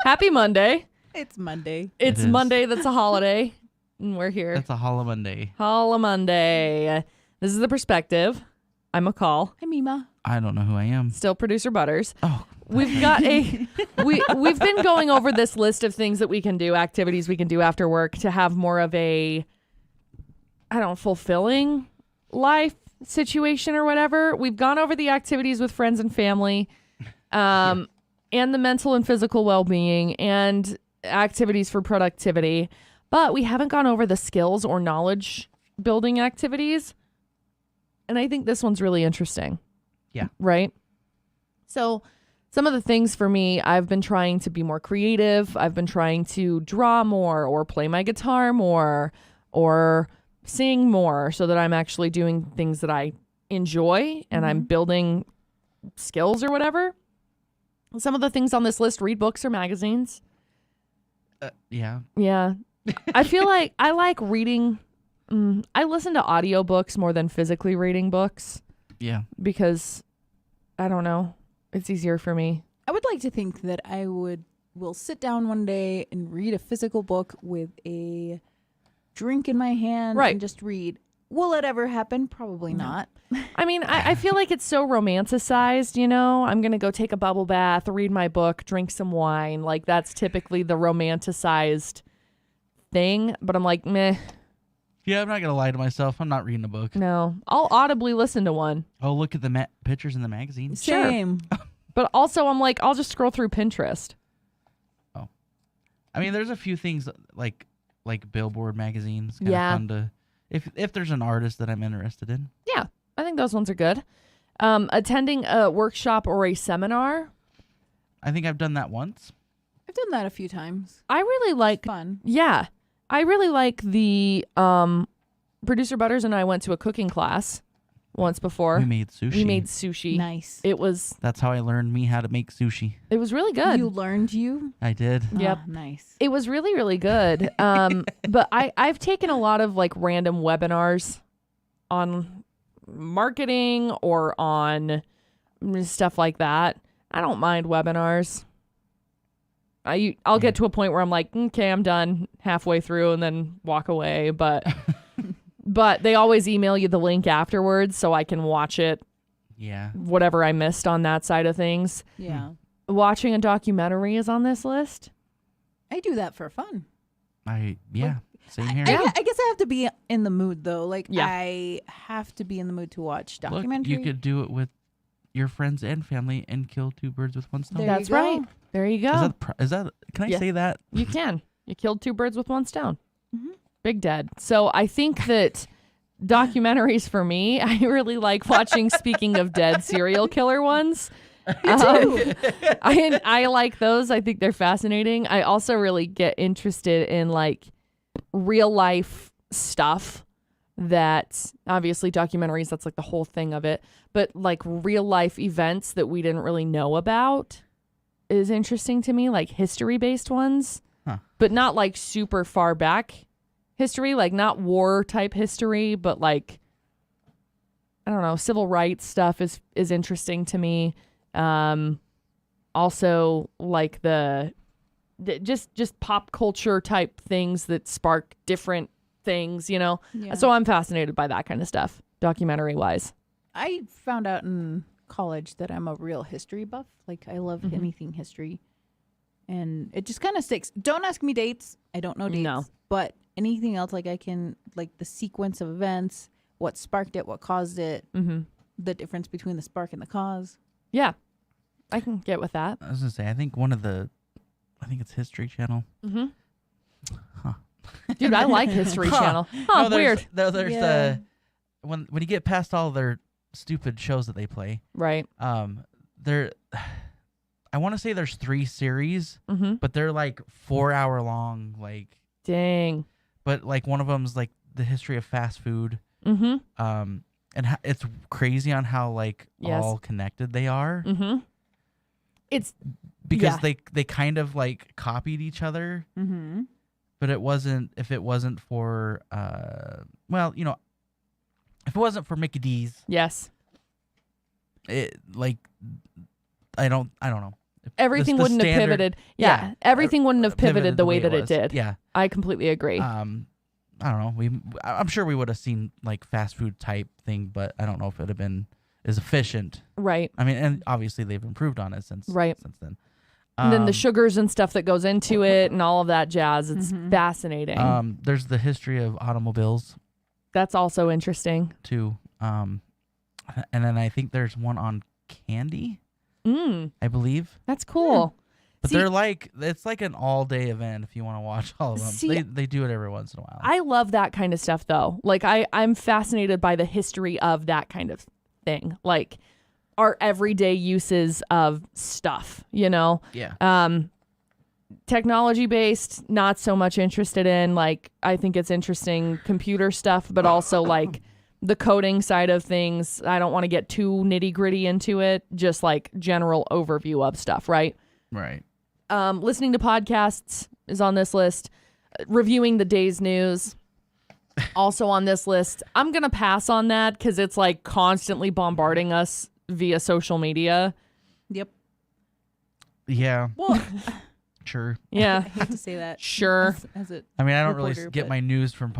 Happy Monday. It's Monday. It's is. Monday. That's a holiday. And we're here. That's a Holla Monday. Holla Monday. This is The Perspective. I'm McCall. Hi, Mima. I don't know who I am. Still producer Butters. Oh, We've got we've been going over this list of things that we can do, activities we can do after work to have more of a, fulfilling life situation or whatever. We've gone over the activities with friends and family, and the mental and physical well-being and activities for productivity, but we haven't gone over the skills or knowledge building activities. And I think this one's really interesting. Yeah. Right? So some of the things for me, I've been trying to be more creative. I've been trying to draw more or play my guitar more or sing more so that I'm actually doing things that I enjoy and I'm building skills or whatever. Some of the things on this list, read books or magazines. yeah. Yeah. I feel like I like reading. I listen to audiobooks more than physically reading books Yeah. because I don't know. It's easier for me. I would like to think that I will sit down one day and read a physical book with a drink in my hand Right. and just read. Will it ever happen? Probably not. I mean, I feel like it's so romanticized, you know? I'm going to go take a bubble bath, read my book, drink some wine. Like, that's typically the romanticized thing. But I'm like, meh, Yeah, I'm not going to lie to myself. I'm not reading a book. no. I'll audibly listen to one. Oh, look at the pictures in the magazine. Sure. Same. But also, I'm like, I'll just scroll through Pinterest. I mean, there's a few things like Billboard magazines. Kind Yeah. of fun to, if there's an artist that I'm interested in. Yeah, I think those ones are good. Attending a workshop or a seminar. I think I've done that once. I've done that a few times. I really like, Fun. yeah, I really like the, producer Butters and I went to a cooking class once before. We made sushi. We made sushi. Nice. It was That's how I learned how to make sushi. really good. You learned you? I did. Yep. Ah, nice. It was really, really good. But I've taken a lot of like random webinars on marketing or on stuff like that. I don't mind webinars. I'll get to a point where I'm like, okay, I'm done halfway through and then walk away. But but they always email you the link afterwards so I can watch it, Yeah. whatever I missed on that side of things. Yeah. Watching a documentary is on this list. I do that for fun. Same here. I guess I have to be in the mood though. Like Yeah. I have to be in the mood to watch Look, documentary. you could do it with your friends and family and kill two birds with one stone. There That's you go. right. There you go. Is that? Can I Yeah. say that? You can. You killed two birds with one stone. Mhm. Big Dead. So I think that documentaries for me, I really like watching, speaking of dead serial killer ones. I like those. I think they're fascinating. I also really get interested in like real life stuff that obviously documentaries, that's like the whole thing of it. But like real life events that we didn't really know about is interesting to me, like history based ones, but not like super far back history, like not war type history, but like, I don't know, civil rights stuff is interesting to me. Also like just pop culture type things that spark different things, you know? Yeah. So I'm fascinated by that kind of stuff, documentary wise. I found out in college that I'm a real history buff. Like I love Mhm. anything history. And it just kind of sticks. Don't ask me dates. I don't know dates. No. But anything else, like I can, like the sequence of events, what sparked it, what caused it, Mm-hmm. the difference between the spark and the cause. Yeah, I can get with that. I was gonna say. I think it's History Channel. Mm-hmm. Huh. Dude, I like History Channel. Oh, No, there's- weird. No, there's Yeah. when you get past all their stupid shows that they play. Right. There, I want to say there's 3 series, Mm-hmm. but they're like 4-hour long. Like, Dang. but like one of them's like the history of fast food. Mm-hmm. And it's crazy on how like Yes. all connected they are Mm-hmm. It's because yeah. they kind of like copied each other, Mm-hmm. but it wasn't for well, you know, if it wasn't for Mickey D's, yes. it like I don't know. everything the wouldn't have standard- pivoted. Yeah, everything wouldn't have pivoted the way that it was. did. Yeah. I completely agree. I don't know. I'm sure we would have seen like fast food type thing, but I don't know if it would have been as efficient. Right. I mean, and obviously they've improved on it since then. And then the sugars and stuff that goes into it and all of that jazz. It's fascinating. There's the history of automobiles That's also interesting. too. And then I think there's one on candy, I believe. That's cool. But See- they're like, it's like an all day event if you want to watch all of them. See- they do it every once in a while. I love that kind of stuff though. Like I'm fascinated by the history of that kind of thing. Like our everyday uses of stuff, you know? Yeah. Technology based, not so much interested in. Like I think it's interesting computer stuff, but also like the coding side of things. I don't want to get too nitty gritty into it, just like general overview of stuff, right? Right. Listening to podcasts is on this list. Reviewing the day's news, also on this list. I'm going to pass on that because it's like constantly bombarding us via social media. Yep. Yeah. Well, Sure. Yeah. I hate to say that. Sure. As it, I mean, I don't really reporter, get but- my news from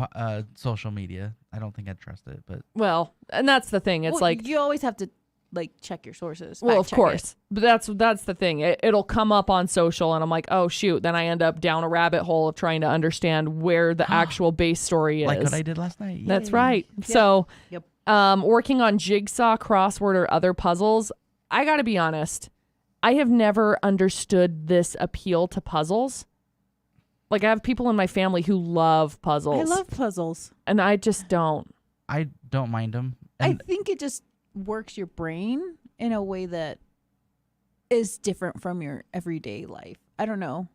social media. I don't think I'd trust it, but Well, and that's the thing. It's well, like, you always have to like check your sources. well, fact of check course, but that's the thing. It'll come up on social, and I'm like, oh shoot. Then I end up down a rabbit hole of trying to understand where the actual base story is. like what I did last night. That's Yay. right. So, Yep. Working on jigsaw, crossword, or other puzzles, I got to be honest. I have never understood this appeal to puzzles. Like, I have people in my family who love puzzles. I love puzzles. and I just don't. I don't mind them. I think it just works your brain in a way that is different from your everyday life. I don't know.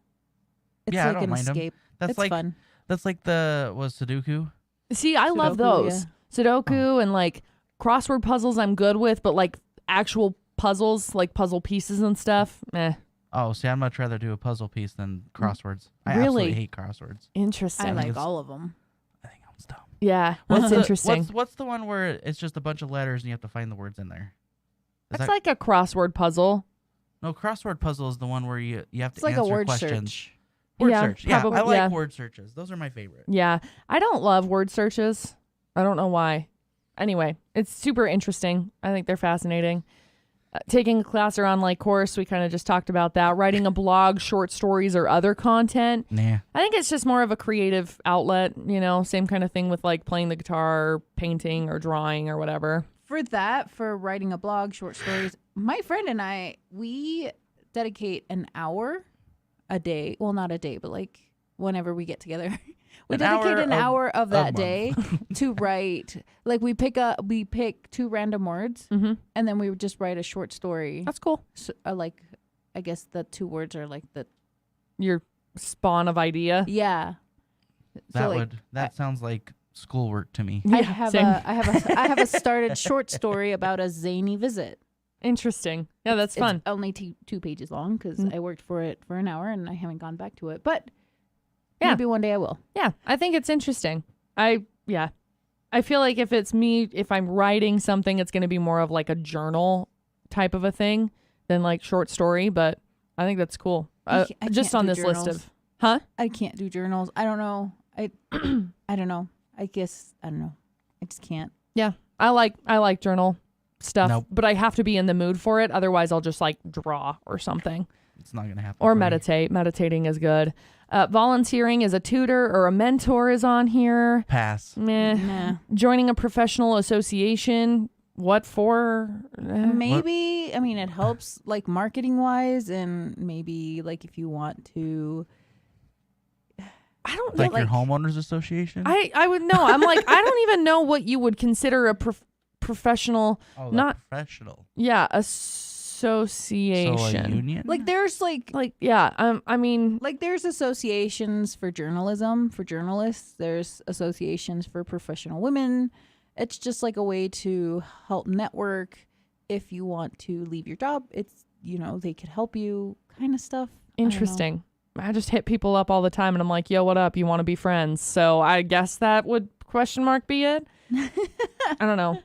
It's Yeah, I like don't an mind 'em. escape. That's It's like fun. was Sudoku. See, I love Sudoku, those. Sudoku and like crossword puzzles I'm good with, but like actual puzzles, like puzzle pieces and stuff, Oh, see, I'd much rather do a puzzle piece than crosswords. I Really? absolutely hate crosswords. Interesting. I like it's- all of them. I think I'm dumb. Yeah, that's interesting. What's the one where it's just a bunch of letters and you have to find the words in there? Is That's that- like a crossword puzzle. no, crossword puzzle is the one where you have to It's like answer a word questions. search. Word Yeah, search. Yeah, probably- I like yeah. word searches. Those are my favorite. Yeah, I don't love word searches. I don't know why. Anyway, it's super interesting. I think they're fascinating. Taking a class or online course, we kind of just talked about that. Writing a blog, short stories, or other content. Nah. I think it's just more of a creative outlet, you know, same kind of thing with like playing the guitar, painting, or drawing, or whatever. For writing a blog, short stories, my friend and I, we dedicate an hour a day. Well, not a day, but like whenever we get together. We An dedicate hour an of- hour of a that month. day to write. Like we pick two random words, Mm-hmm. and then we would just write a short story. That's cool. So, like, I guess the two words are like the Your spawn of idea. yeah. That So, like, that sounds like schoolwork to me. I Yeah, have same. I have a started short story about a zany visit. Interesting. Yeah, that's fun. It's only two pages long because Mm. I worked for it for an hour and I haven't gone back to it. But Yeah. maybe one day I will. Yeah, I think it's interesting. I feel like if it's me, if I'm writing something, it's going to be more of like a journal type of a thing than like short story. But I think that's cool. I Just can't on do this list journals. of, huh? I can't do journals. I don't know. I I don't know. I guess I don't know. I just can't. Yeah, I like journal stuff, Nope. but I have to be in the mood for it. Otherwise, I'll just like draw or something It's not gonna happen. or for me. meditate. Meditating is good. Volunteering as a tutor or a mentor is on here. Pass. Meh. Nah. Joining a professional association. What for? Maybe I mean it helps like marketing wise, and maybe like if you want to. I don't Like know. your homeowners association. I would know. I'm like, I don't even know what you would consider a professional, oh, not- professional. yeah, So association. a union. Like there's like, yeah, I mean, like there's associations for journalism for journalists. There's associations for professional women. It's just like a way to help network. If you want to leave your job, it's they could help you, kind of stuff. I don't know. interesting. I just hit people up all the time and I'm like, yo, what up? You want to be friends? So I guess that would question mark be it. I don't know.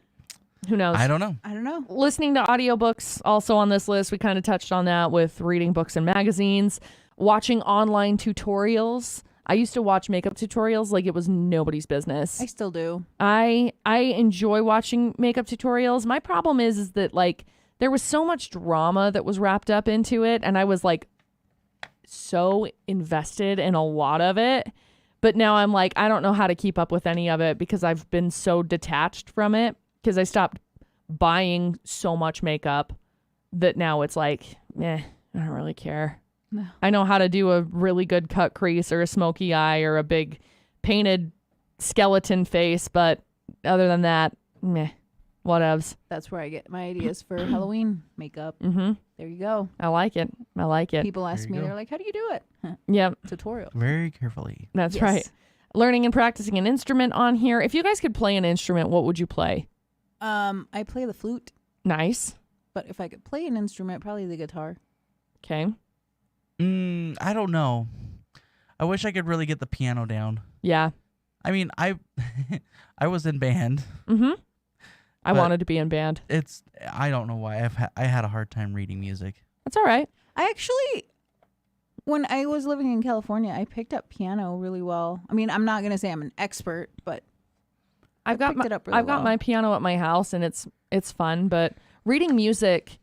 Who knows? I don't know. I don't know. Listening to audiobooks also on this list. We kind of touched on that with reading books and magazines, watching online tutorials. I used to watch makeup tutorials like it was nobody's business. I still do. I enjoy watching makeup tutorials. My problem is that like there was so much drama that was wrapped up into it, and I was like so invested in a lot of it. But now I'm like, I don't know how to keep up with any of it because I've been so detached from it because I stopped buying so much makeup that now it's like, I don't really care. No. I know how to do a really good cut crease or a smoky eye or a big painted skeleton face, but other than that, whatevs. That's where I get my ideas for Halloween makeup. Mm-hmm. There you go. I like it. People ask There you me, go. they're like, how do you do it? Yep, Tutorial. Very carefully. that's Yes. right. Learning and practicing an instrument on here. If you guys could play an instrument, what would you play? I play the flute, Nice. but if I could play an instrument, probably the guitar. Okay. I don't know. I wish I could really get the piano down. Yeah. I mean, I was in band. Mm-hmm. I But- wanted to be in band. I don't know why. I had a hard time reading music. That's all right. I actually, when I was living in California, I picked up piano really well. I mean, I'm not going to say I'm an expert, but I've got picked it up really I've got well. my piano at my house and it's fun, but reading music.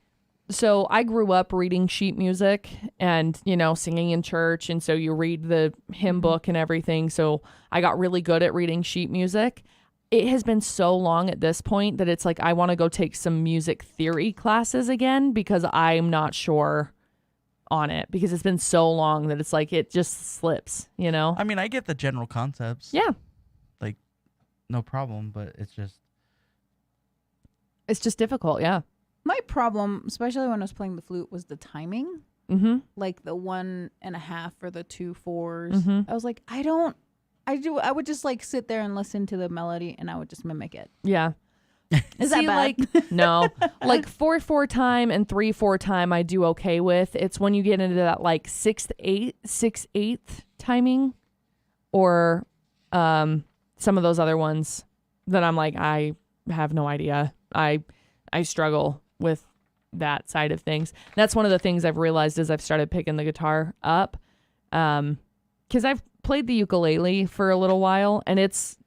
So I grew up reading sheet music and, singing in church. And so you read the hymn book and everything. So I got really good at reading sheet music. It has been so long at this point that it's like I want to go take some music theory classes again because I'm not sure on it because it's been so long that it's like it just slips, I mean, I get the general concepts. Yeah. No problem, but it's just difficult. Yeah. my problem, especially when I was playing the flute, was the timing. Mm-hmm. Like the 1.5 or the 2 4s. Mhm. I was like, I would just like sit there and listen to the melody and I would just mimic it. Yeah. Is that See, bad? like, no, like 4/4 time and 3/4 time I do okay with. It's when you get into that like 6/8 timing or some of those other ones that I'm like, I have no idea. I struggle with that side of things. That's one of the things I've realized as I've started picking the guitar up. 'Cause I've played the ukulele for a little while and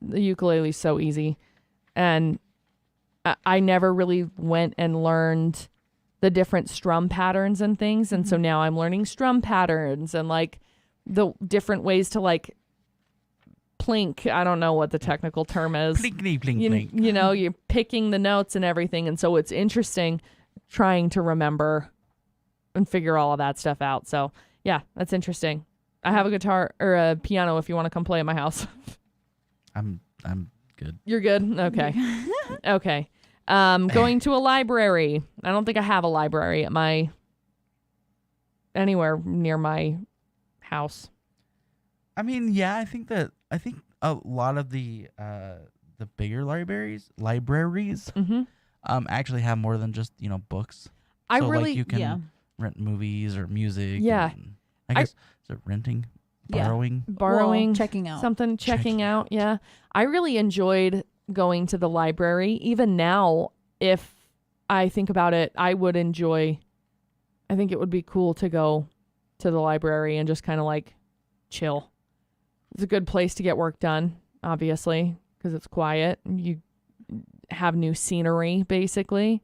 the ukulele's so easy. And I never really went and learned the different strum patterns and things. And so now I'm learning strum patterns and like the different ways to like plink. I don't know what the technical term is. Plinkety plink plink. You're picking the notes and everything. And so it's interesting trying to remember and figure all of that stuff out. So yeah, that's interesting. I have a guitar or a piano if you want to come play at my house. I'm good. You're good? Okay. Okay. Going to a library. I don't think I have a library at anywhere near my house. I mean, yeah, I think a lot of the bigger libraries Mm-hmm. actually have more than just books. I So, really like, you can yeah. rent movies or music. Yeah. and I guess is it renting, Yeah. borrowing? borrowing Well, checking out. something, checking out. Yeah. I really enjoyed going to the library. Even now, if I think about it, I think it would be cool to go to the library and just kind of like chill. It's a good place to get work done, obviously, because it's quiet. You have new scenery, basically.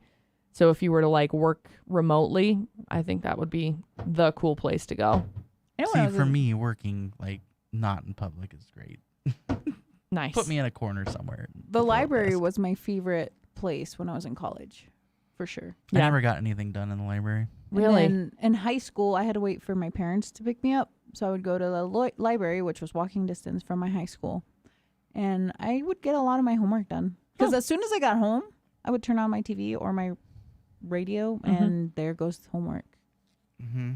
So if you were to like work remotely, I think that would be the cool place to go. You know when I See, was for in- me, working like not in public is great. Nice. Put me in a corner somewhere. the library desk. was my favorite place when I was in college, for sure. I Yeah. never got anything done in the library. Really? And then in high school, I had to wait for my parents to pick me up. So I would go to the library, which was walking distance from my high school. And I would get a lot of my homework done. Because as soon as I got home, I would turn on my TV or my radio, and there goes homework. Mm-hmm.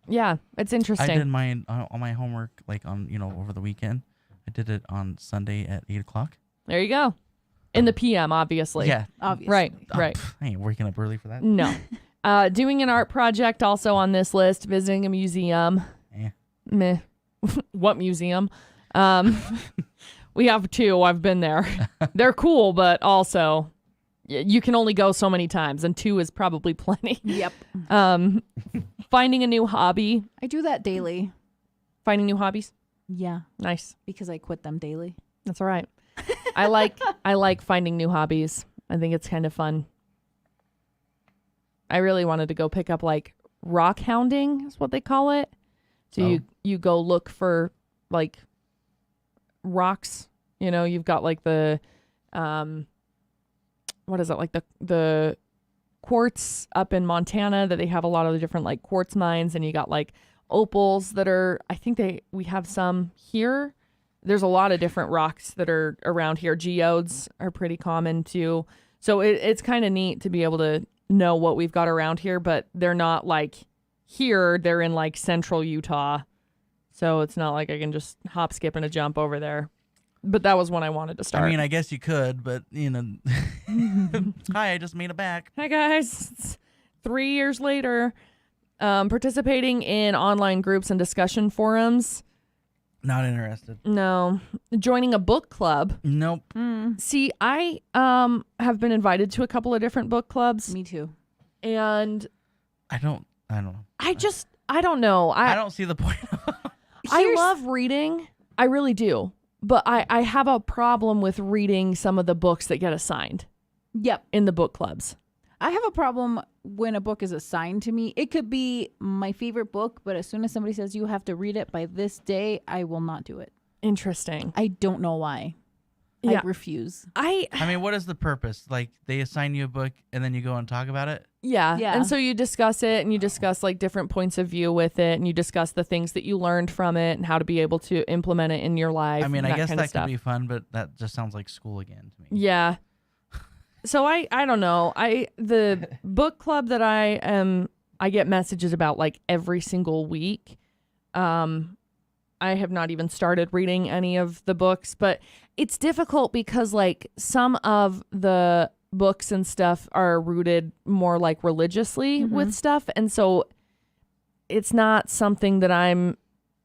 Yeah, it's I interesting. did mine on my homework like on over the weekend. I did it on Sunday at 8:00. There you go. In the PM, obviously. Yeah, Obviously. Right, Oh, right. I ain't waking up early for that. No. Doing an art project also on this list. Visiting a museum. Eh. Meh. What museum? We have two. I've been there. They're cool, but also you can only go so many times, and 2 is probably plenty. Yep. Finding a new hobby. I do that daily. Finding new hobbies. Yeah, Nice. because I quit them daily. That's all right. I like finding new hobbies. I think it's kind of fun. I really wanted to go pick up like rock hounding is what they call it. So you go look for like rocks. You know, you've got like the what is it, like the quartz up in Montana that they have a lot of the different like quartz mines, and you got like opals that are, I think we have some here. There's a lot of different rocks that are around here. Geodes are pretty common too. So it's kind of neat to be able to know what we've got around here, but they're not like here. They're in like central Utah. So it's not like I can just hop, skip, and a jump over there. But that was when I wanted to start. I mean, I guess you could, but you know, hi, I just made it back. Hi guys, it's 3 years later. Participating in online groups and discussion forums. Not interested. No. Joining a book club. Nope. See, I have been invited to a couple of different book clubs, Me too. and I don't know. I don't know. I don't see the point. I love reading. I really do. But I have a problem with reading some of the books that get assigned Yep. in the book clubs. I have a problem when a book is assigned to me. It could be my favorite book, but as soon as somebody says you have to read it by this day, I will not do it. Interesting. I don't know why. Yeah. I refuse. I mean, what is the purpose? Like, they assign you a book and then you go and talk about it? Yeah. Yeah. And so you discuss it, and you discuss like different points of view with it, and you discuss the things that you learned from it and how to be able to implement it in your life. I mean, and I guess kind of that stuff. could be fun, but that just sounds like school again to me. Yeah. So I don't know. The book club that I get messages about like every single week. I have not even started reading any of the books, but it's difficult because like some of the books and stuff are rooted more like religiously with stuff, and so it's not something that I'm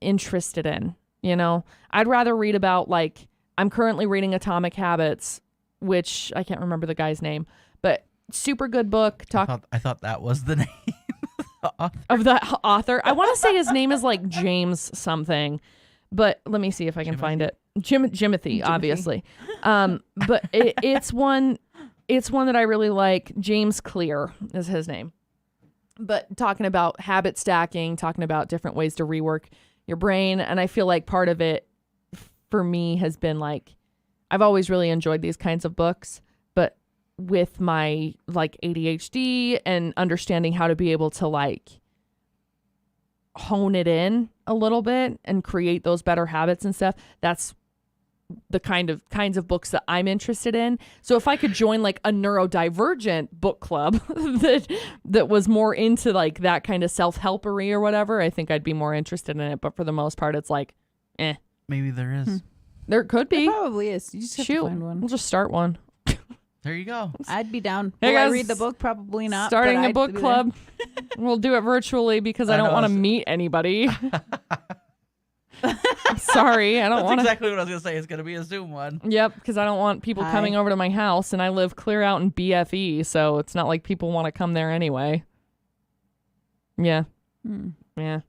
interested in, you know. I'd rather read about, like, I'm currently reading Atomic Habits, which I can't remember the guy's name, but super good book. I thought that was the name Of the author. I want to say his name is like James something, but let me see if I can find it. Jimothy, obviously. But it's one that I really like. James Clear is his name. But talking about habit stacking, talking about different ways to rework your brain, and I feel like part of it for me has been like, I've always really enjoyed these kinds of books, but with my like ADHD and understanding how to be able to like hone it in a little bit and create those better habits and stuff, that's the kinds of books that I'm interested in. So if I could join like a neurodivergent book club that was more into like that kind of self-helpery or whatever, I think I'd be more interested in it. But for the most part, it's like, Maybe there is. There could be. It probably is. You just have to find one. We'll just start one. There you go. I'd be down. Hey Will I guys, read the book? Probably not. Starting but a I'd book be club. We'll do it virtually because I don't know, want to it's- meet anybody. I'm sorry, I don't That's want to. exactly what I was going to say. It's going to be a Zoom one. Yep, because I don't want people Hi. coming over to my house, and I live clear out in BFE, so it's not like people want to come there anyway. Yeah, there. yeah.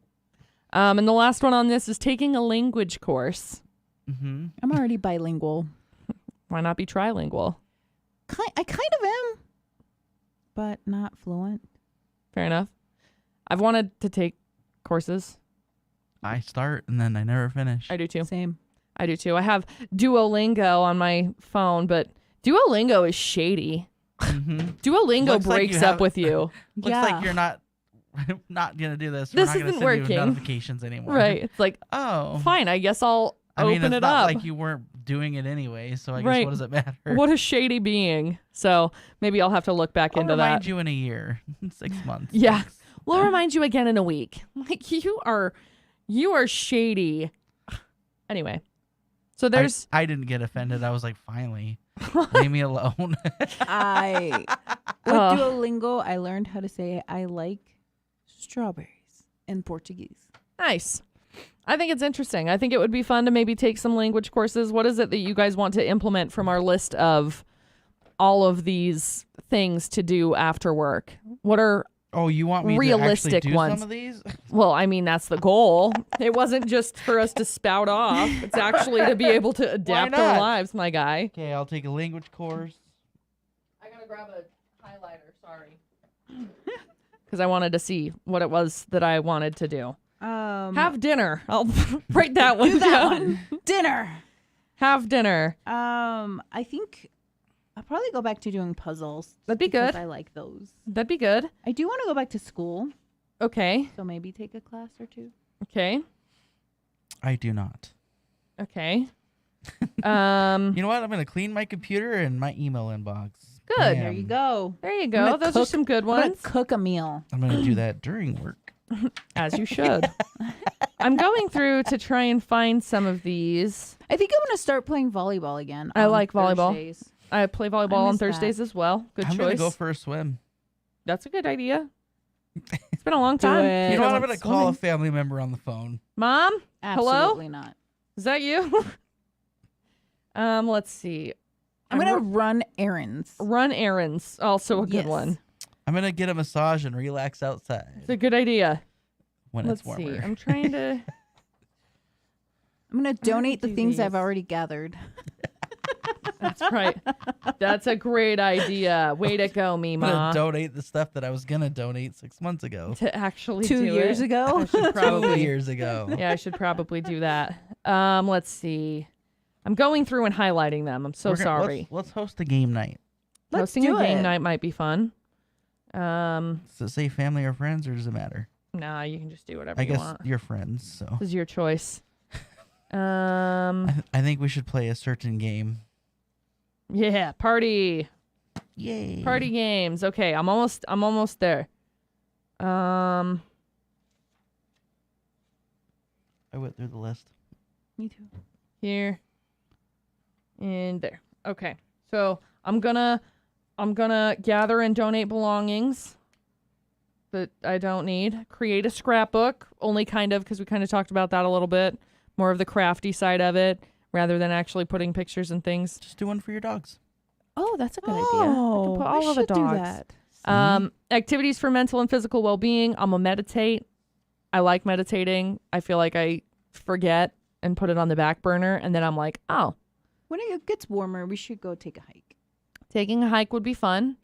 And the last one on this is taking a language course. Mm-hmm. I'm already bilingual. Why not be trilingual? I kind of am, but not fluent. Fair enough. I've wanted to take courses. I start and then I never finish. I do too. Same. I do too. I have Duolingo on my phone, but Duolingo is shady. Mm-hmm. Duolingo Looks like breaks you up have- with you. Looks like you're not going to do this. This We're not gonna isn't send working. you notifications anymore. Right. It's like, Oh. fine, I guess I'll I mean, open it's it not up. like you weren't doing it anyway, so I guess Right. what does it matter? What a shady being. So maybe I'll have to look back I'll into remind that. you in a year, 6 months. Yeah. Thanks. We'll remind you again in a week. Like you are shady. Anyway. So there's I didn't get offended. I was like, finally, leave me alone. with Oh. Duolingo, I learned how to say I like strawberries in Portuguese. nice. I think it's interesting. I think it would be fun to maybe take some language courses. What is it that you guys want to implement from our list of all of these things to do after work. What are Oh, you want me realistic to actually do ones. some of these? Well, I mean, that's the goal. It wasn't just for us to spout off. It's actually to be able to adapt our not? lives, my guy. Okay, I'll take a language course. I gotta grab a highlighter, sorry. Because I wanted to see what it was that I wanted to do. Have dinner. I'll write that one do that down. one. Dinner. Have dinner. I think I'll probably go back to doing puzzles. That'd be because good. I like those. That'd be good. I do want to go back to school, Okay. so maybe take a class or two. Okay. I do not. Okay. You know what? I'm gonna clean my computer and my email inbox. Good. Bam. There you go. There you I'm go. gonna Those are cook- some good I'm gonna ones. cook a meal. I'm gonna do that during work. As you should. I'm going through to try and find some of these. I think I'm gonna start playing volleyball again. I on like volleyball. Thursdays. I play volleyball on miss that. Thursdays as well. Good I'm gonna choice. go for a swim. That's a good idea. It's been a long Do time. it. You know what? I'm went gonna call a swimming. family member on the phone. Mom? Hello? Absolutely not. Is that you? Let's see. I'm gonna run errands. Run errands. Also a good Yes. one. I'm gonna get a massage and relax outside It's a good idea. when Let's it's warmer. see. I'm trying to. I'm gonna donate the do things I've these. already gathered. That's right. That's a great idea. Way to go, I'm Mima. gonna donate the stuff that I was gonna donate 6 months ago. To actually 2 do years it. ago. I should 2 probably. years ago. Yeah, I should probably do that. Let's see. I'm going through and highlighting them. I'm so We're gonna- sorry. Let's host a game night. Let's Hosting do a game it. night might be fun. Does it say family or friends, or does it matter? Nah, you can just do whatever I you guess want. you're friends, so This is your choice. Um, I think we should play a certain game. yeah, party Yay! games. Okay, I'm almost there. I went through the list. Me too. Here and there. Okay, so I'm gonna gather and donate belongings that I don't need. Create a scrapbook, only kind of because we kind of talked about that a little bit. More of the crafty side of it, rather than actually putting pictures and things. Just do one for your dogs. Oh, that's a good idea. I could put all I of the should do dogs. that. Activities for mental and physical well-being. I'm gonna meditate. I like meditating. I feel like I forget and put it on the back burner, and then I'm like, oh, When it gets warmer, we should go take a hike. taking a hike would be fun.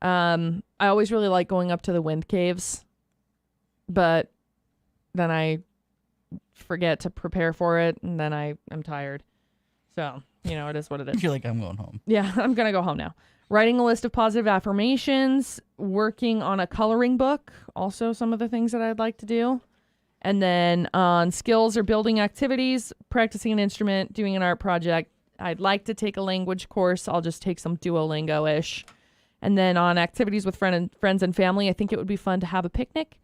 I always really like going up to the wind caves, but then I forget to prepare for it, and then I am tired. So, it is what it is. You're like, I'm going home. Yeah, I'm going to go home now. Writing a list of positive affirmations, working on a coloring book, also some of the things that I'd like to do. And then on skills or building activities, practicing an instrument, doing an art project. I'd like to take a language course. I'll just take some Duolingo-ish. And then on activities with friends and family, I think it would be fun to have a picnic,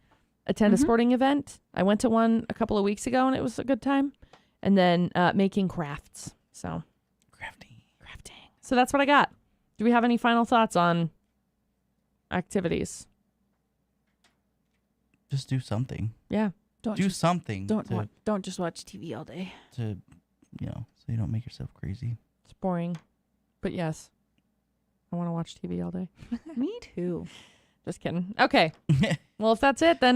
attend a sporting event. I went to one a couple of weeks ago, and it was a good time. And then making crafts. So crafting. So that's what I got. Do we have any final thoughts on activities? Just do something. Yeah. Don't Do just, something. don't to, don't just watch TV all day. so you don't make yourself crazy. It's boring. But yes, I want to watch TV all day. Me too. Just kidding. Okay. Well, if that's it, then